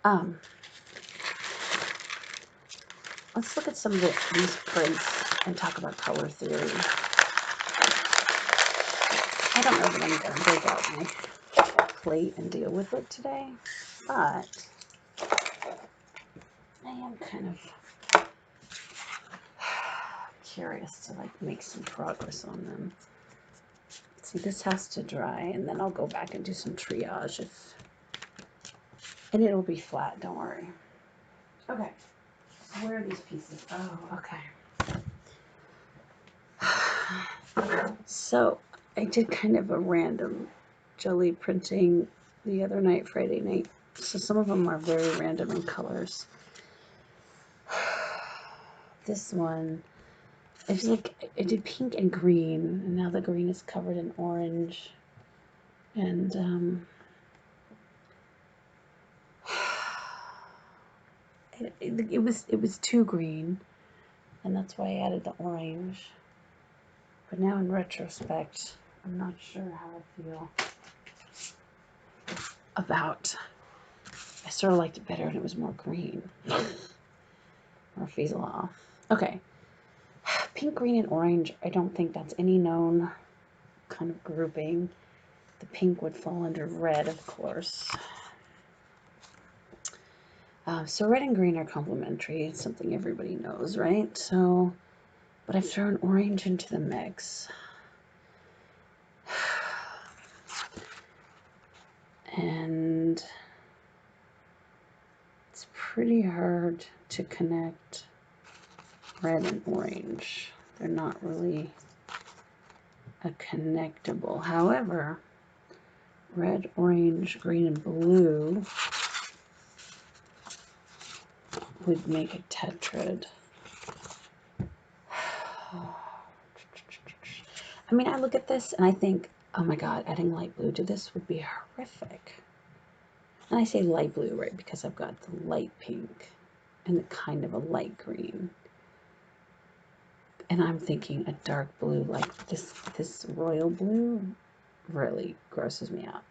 Um, let's look at some of these prints and talk about color theory. I don't know that I'm going to break out my plate and deal with it today, but I am kind of curious to like make some progress on them. See, this has to dry, and then I'll go back and do some triage and it'll be flat, don't worry. Okay, where are these pieces? Oh, okay. So I did kind of a random Gelli printing the other night, Friday night. So some of them are very random in colors. This one, I feel like I did pink and green, and now the green is covered in orange. And it was too green, and that's why I added the orange. But now in retrospect, I'm not sure how I feel about. I sort of liked it better and it was more green. Or fizzle off. Okay. Pink, green, and orange. I don't think that's any known kind of grouping. The pink would fall under red, of course. So red and green are complementary. It's something everybody knows, right? So, but I've thrown orange into the mix. And it's pretty hard to connect red and orange. They're not really a connectable. However, red, orange, green, and blue would make a tetrad. I mean, I look at this and I think, oh my God, adding light blue to this would be horrific. And I say light blue, right, because I've got the light pink and the kind of a light green. And I'm thinking a dark blue, like this royal blue, really grosses me out.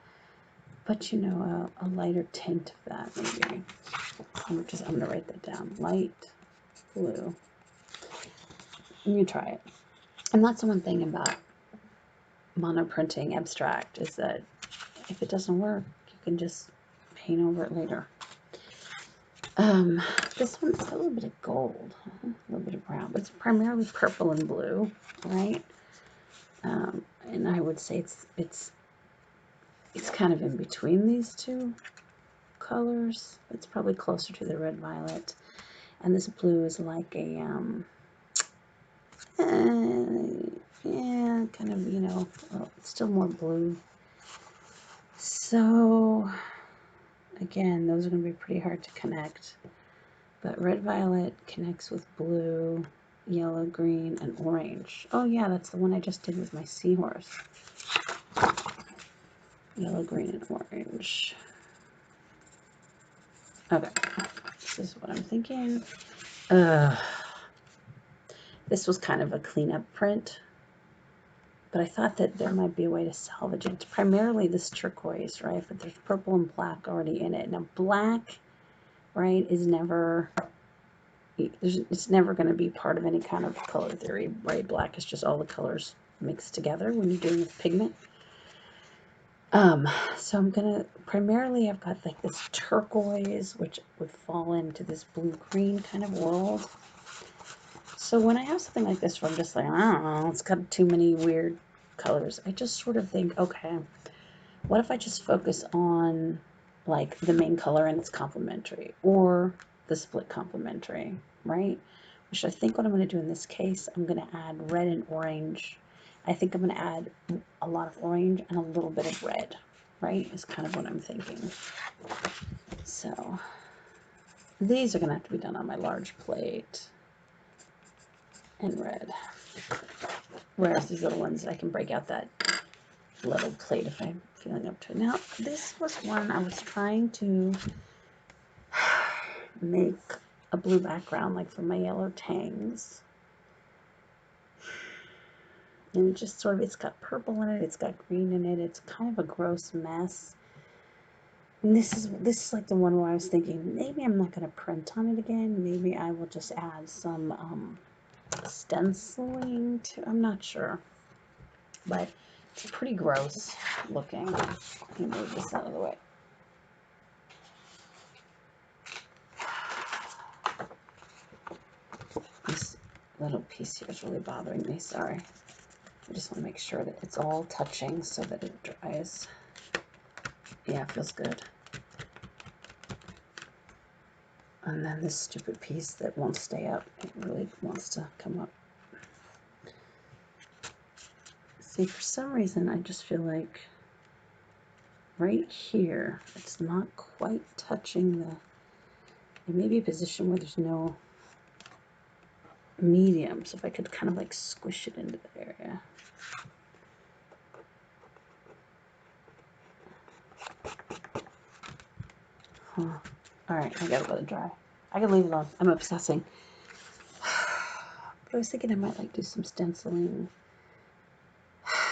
But you know, a lighter tint of that maybe. I'm gonna write that down. Light blue. You try it. And that's the one thing about monoprinting abstract is that if it doesn't work, you can just paint over it later. This one's got a little bit of gold, a little bit of brown, but it's primarily purple and blue, right? And I would say it's kind of in between these two colors. It's probably closer to the red violet, and this blue is like a yeah, kind of, you know, well, it's still more blue. So again, those are going to be pretty hard to connect. But red violet connects with blue, yellow, green, and orange. Oh yeah, that's the one I just did with my seahorse. Yellow, green, and orange. Okay, this is what I'm thinking. This was kind of a cleanup print, but I thought that there might be a way to salvage it. It's primarily this turquoise, right? But there's purple and black already in it. Now black, right, is never, it's never going to be part of any kind of color theory, right? Black is just all the colors mixed together when you're doing with pigment. So I'm gonna, primarily I've got like this turquoise, which would fall into this blue-green kind of world. So when I have something like this where I'm just like, I don't know, it's got too many weird colors, I just sort of think, okay, what if I just focus on like the main color and it's complementary, or the split complementary, right? Which I think what I'm going to do in this case, I'm going to add red and orange. I think I'm going to add a lot of orange and a little bit of red, right? Is kind of what I'm thinking. So these are going to have to be done on my large plate in red. Whereas these little ones, I can break out that little plate if I'm feeling up to it. Now, this was one I was trying to make a blue background, like for my yellow tangs. And it just sort of, it's got purple in it, it's got green in it, it's kind of a gross mess. And this is like the one where I was thinking maybe I'm not going to print on it again. Maybe I will just add some stenciling to. I'm not sure, but it's pretty gross looking. Let me move this out of the way. This little piece here is really bothering me. Sorry. I just want to make sure that it's all touching so that it dries. Yeah, it feels good. And then this stupid piece that won't stay up, it really wants to come up. See, for some reason, I just feel like right here, it's not quite touching the, it may be a position where there's no medium, so if I could kind of like squish it into the area. Huh. Alright, I gotta let it dry. I gotta leave it alone. I'm obsessing. But I was thinking I might like do some stenciling.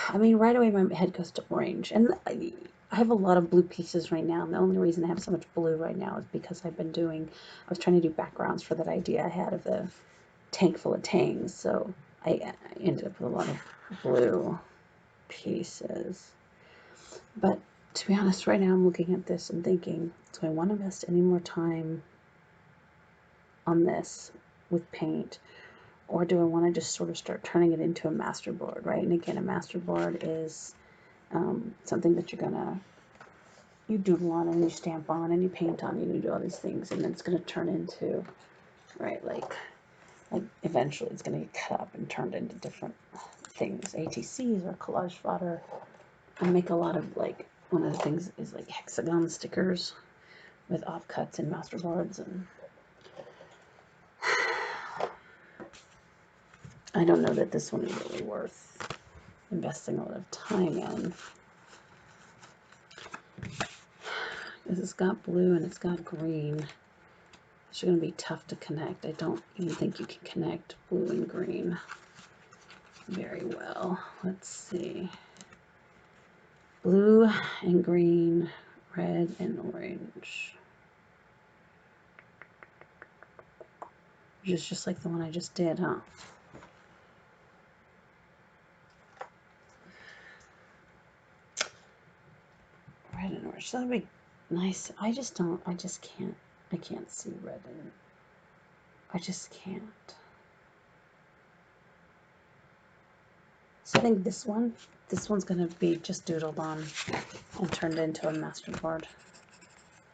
I mean, right away my head goes to orange. And I have a lot of blue pieces right now. And the only reason I have so much blue right now is because I was trying to do backgrounds for that idea I had of the tank full of tangs. So I ended up with a lot of blue pieces. But to be honest, right now I'm looking at this and thinking, do I want to invest any more time on this with paint? Or do I want to just sort of start turning it into a masterboard, right? And again, a masterboard is something that you doodle on and you stamp on and you paint on and you do all these things, and then it's going to turn into, right, like eventually it's going to get cut up and turned into different things, ATCs or collage fodder. I make a lot of, like, one of the things is like hexagon stickers with offcuts and masterboards, and I don't know that this one is really worth investing a lot of time in. Because it's got blue and it's got green. It's going to be tough to connect. I don't even think you can connect blue and green very well. Let's see. Blue and green, red and orange. Just like the one I just did, huh? Red and orange. That'd be nice. I can't see red in it. I just can't. So I think this one's going to be just doodled on and turned into a masterboard.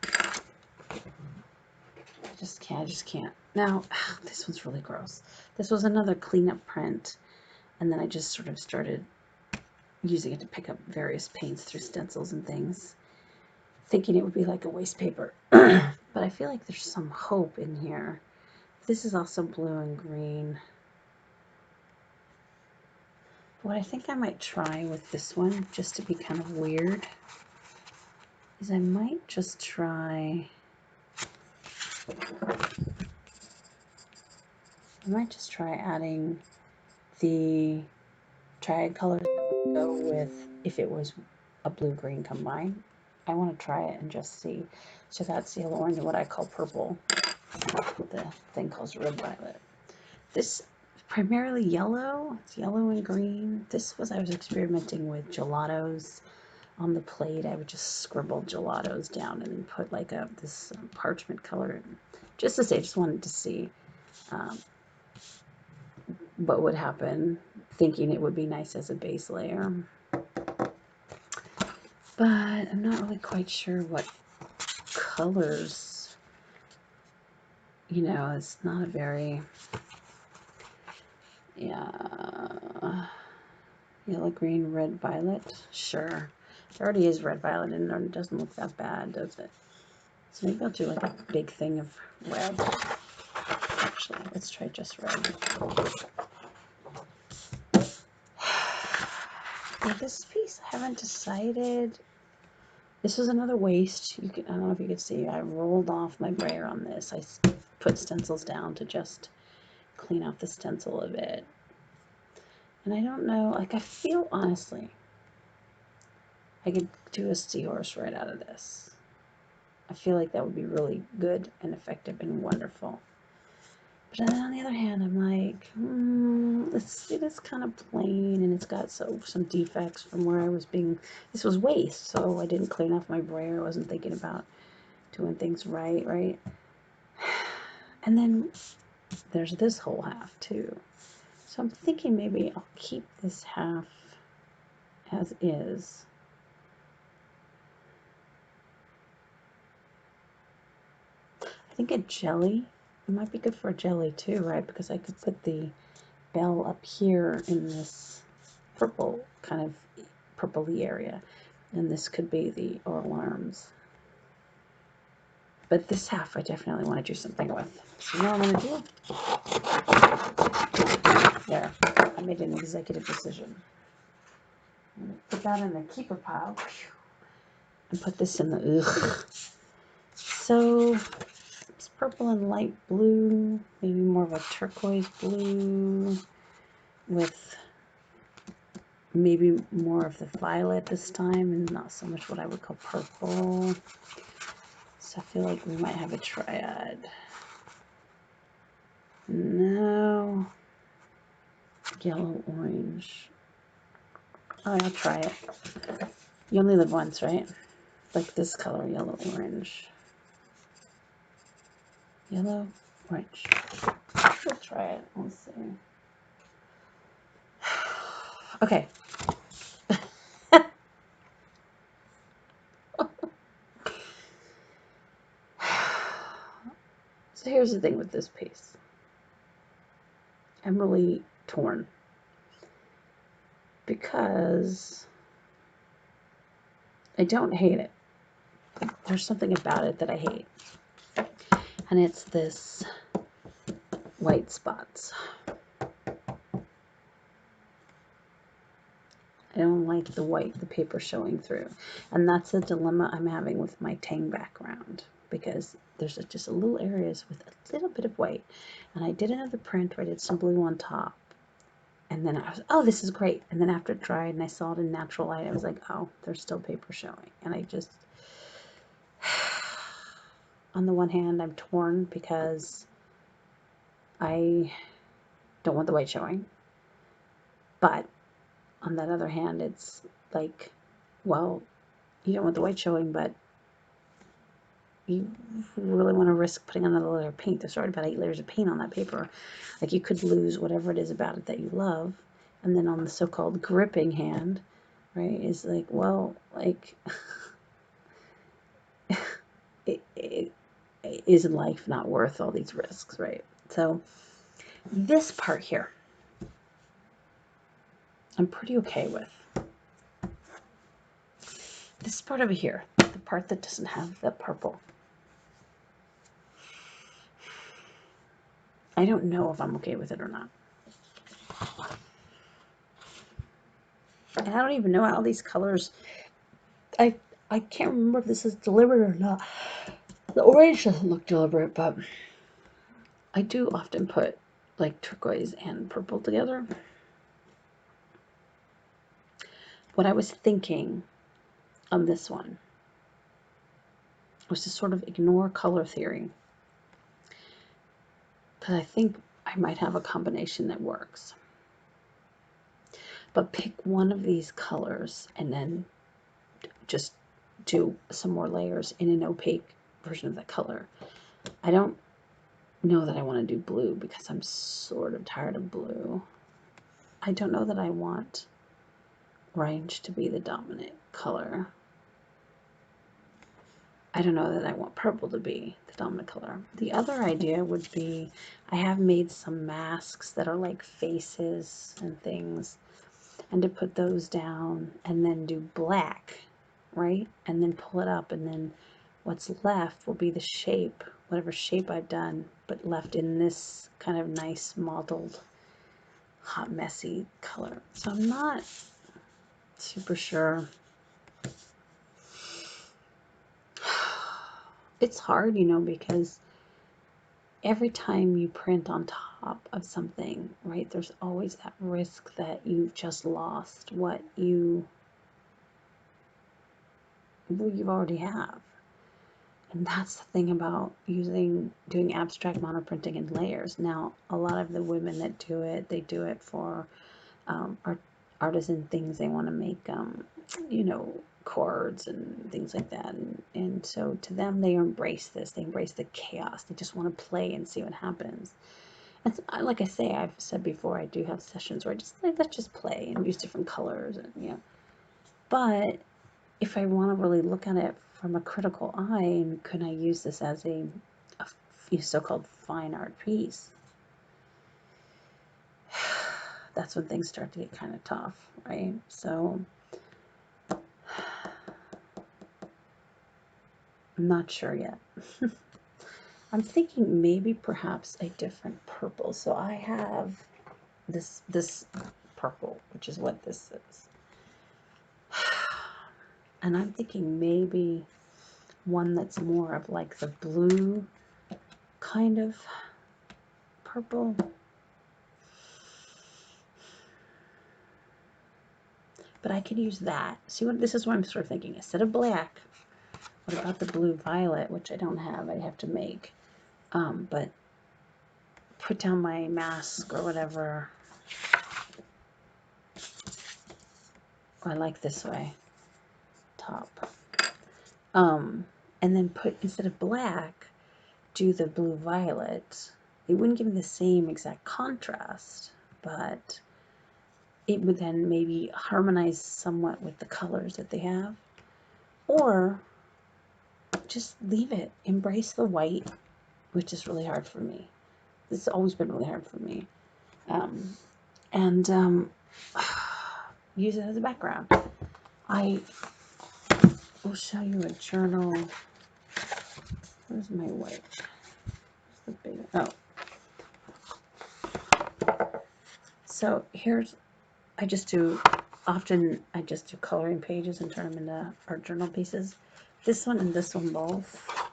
I just can't. Now, this one's really gross. This was another cleanup print, and then I just sort of started using it to pick up various paints through stencils and things, thinking it would be like a waste paper. But I feel like there's some hope in here. This is also blue and green. What I think I might try with this one, just to be kind of weird, is I might just try adding the triad colors that would go with if it was a blue-green combined. I want to try it and just see. So that's yellow, orange, and what I call purple. The thing calls red violet. This is primarily yellow. It's yellow and green. I was experimenting with gelatos on the plate. I would just scribble gelatos down and then put like this parchment color, just to say, I just wanted to see what would happen, thinking it would be nice as a base layer. But I'm not really quite sure what colors, it's not a very, yellow, green, red, violet. Sure. There already is red, violet in there, and it doesn't look that bad, does it? So maybe I'll do like a big thing of red. Actually, let's try just red. Yeah, this piece, I haven't decided. This was another waste. I don't know if you could see, I rolled off my brayer on this. I put stencils down to just clean out the stencil a bit. And I don't know, like, I feel honestly I could do a seahorse right out of this. I feel like that would be really good and effective and wonderful. But then on the other hand, I'm like, it is kind of plain, and it's got some defects from where I was being, this was waste, so I didn't clean off my brayer. I wasn't thinking about doing things right? And then there's this whole half too. So I'm thinking maybe I'll keep this half as is. I think a jelly, it might be good for a jelly too, right? Because I could put the bell up here in this purple, kind of purpley area. And this could be the oral arms. But this half I definitely want to do something with. So you know what I'm going to do? There, I made an executive decision. I'm going to put that in the keeper pile and put this in the ugh. So it's purple and light blue, maybe more of a turquoise blue with maybe more of the violet this time and not so much what I would call purple. So I feel like we might have a triad. No. Yellow orange. Oh, I'll try it. You only live once, right? Like this color, yellow orange. Yellow orange. We'll try it. Let's see. Okay. So here's the thing with this piece. I'm really torn because I don't hate it. There's something about it that I hate. And it's this white spots. I don't like the white, the paper showing through. And that's the dilemma I'm having with my Tang background, because there's just a little areas with a little bit of white. And I did another print where I did some blue on top. And then I was, oh, this is great. And then after it dried and I saw it in natural light, I was like, oh, there's still paper showing. And I just, on the one hand, I'm torn because I don't want the white showing. But on that other hand, it's like, well, you don't want the white showing, but you really want to risk putting another layer of paint. There's already about 8 layers of paint on that paper. Like, you could lose whatever it is about it that you love. And then on the so-called gripping hand, right, is like, well, like, is life not worth all these risks, right? So this part here, I'm pretty okay with. This part over here, the part that doesn't have the purple, I don't know if I'm okay with it or not. And I don't even know how these colors, I can't remember if this is deliberate or not. The orange doesn't look deliberate, but I do often put like turquoise and purple together. What I was thinking on this one was to sort of ignore color theory, because I think I might have a combination that works. But pick one of these colors and then just do some more layers in an opaque version of that color. I don't know that I want to do blue because I'm sort of tired of blue. I don't know that I want orange to be the dominant color. I don't know that I want purple to be the dominant color. The other idea would be, I have made some masks that are like faces and things, and to put those down and then do black, right? And then pull it up, and then what's left will be the shape, whatever shape I've done, but left in this kind of nice mottled, hot, messy color. So I'm not super sure. It's hard, you know, because every time you print on top of something, right, there's always that risk that you've just lost what you already have. And that's the thing about doing abstract monoprinting in layers. Now, a lot of the women that do it, they do it for artisan things. They want to make, you know, cords and things like that. And so to them, they embrace this. They embrace the chaos. They just want to play and see what happens. And so, like I say, I've said before, I do have sessions where I just like, let's just play and use different colors. And, you know. But if I want to really look at it from a critical eye, could I use this as a so-called fine art piece? That's when things start to get kind of tough, right? So I'm not sure yet. I'm thinking maybe perhaps a different purple. So I have this purple, which is what this is. And I'm thinking maybe one that's more of like the blue kind of purple. But I could use that. See, what this is what I'm sort of thinking. Instead of black, what about the blue violet, which I don't have, I have to make. But put down my mask or whatever. I like this way. Top. And then put, instead of black, do the blue violet. It wouldn't give me the same exact contrast, but it would then maybe harmonize somewhat with the colors that they have. Or just leave it. Embrace the white, which is really hard for me. This has always been really hard for me. And use it as a background. I will show you a journal. Where's my white? The big, oh. So here's, often I just do coloring pages and turn them into art journal pieces. This one and this one both,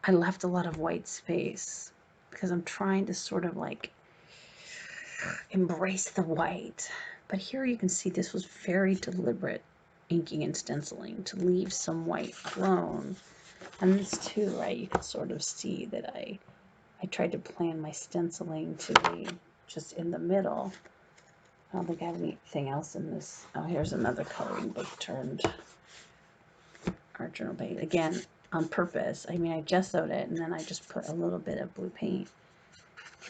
I left a lot of white space because I'm trying to sort of like embrace the white. But here you can see this was very deliberate inking and stenciling to leave some white alone. And this too, right, you can sort of see that I tried to plan my stenciling to be just in the middle. I don't think I have anything else in this. Oh, here's another coloring book turned art journal page. Again, on purpose. I mean, I gessoed it and then I just put a little bit of blue paint.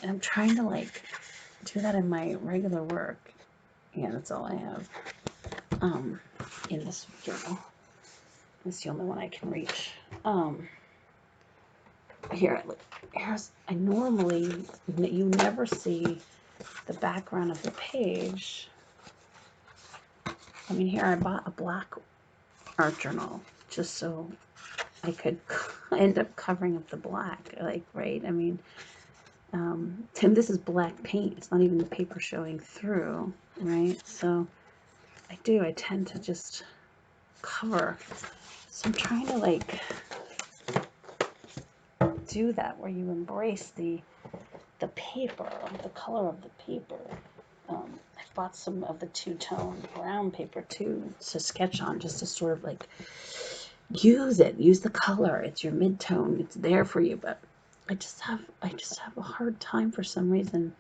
And I'm trying to like do that in my regular work. Yeah, that's all I have in this journal. It's the only one I can reach. Here's, I normally, you never see the background of the page. I mean, here I bought a black art journal just so I could end up covering up the black, like, right? I mean, Tim, this is black paint. It's not even the paper showing through, right? So I tend to just cover. So I'm trying to like do that where you embrace the paper, the color of the paper. I bought some of the two-tone brown paper too to sketch on, just to sort of like use the color. It's your mid-tone. It's there for you, but I just have a hard time for some reason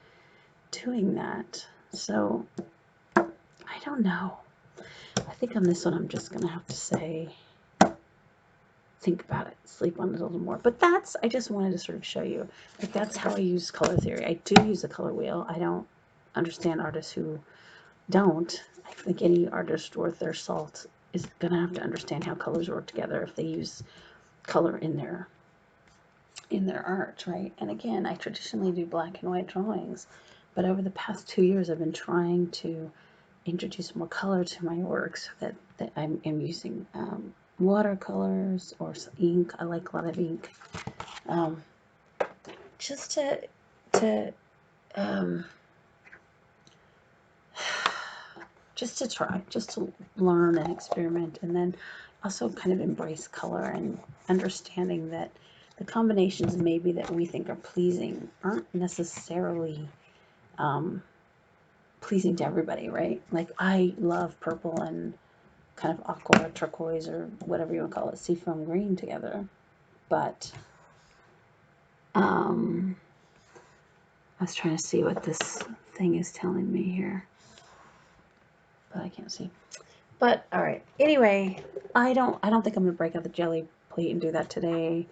doing that. So I don't know. I think on this one I'm just gonna have to say, think about it, sleep on it a little more. But I just wanted to sort of show you, like, that's how I use color theory. I do use a color wheel. I don't understand artists who don't. I think any artist worth their salt is gonna have to understand how colors work together if they use color in their art, right? And again, I traditionally do black and white drawings, but over the past 2 years I've been trying to introduce more color to my work so that I'm using watercolors or ink. I like a lot of ink, just to try, just to learn and experiment, and then also kind of embrace color and understanding that the combinations maybe that we think are pleasing aren't necessarily pleasing to everybody, right? Like, I love purple and kind of aqua turquoise or whatever you want to call it, seafoam green together. But I was trying to see what this thing is telling me here, but I can't see. But all right. Anyway, I don't think I'm gonna break out the Gelli plate and do that today.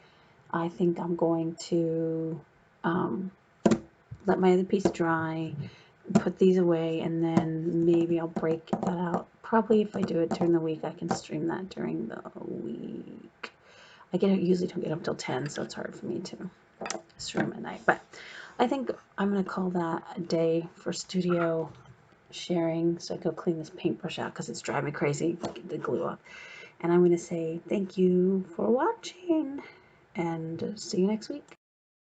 I think I'm going to let my other piece dry, put these away, and then maybe I'll break that out. Probably if I do it during the week, I can stream that during the week. I usually don't get up till 10, so it's hard for me to stream at night. But I think I'm gonna call that a day for studio sharing. So I go clean this paintbrush out because it's driving me crazy, get the glue up. And I'm gonna say thank you for watching, and see you next week.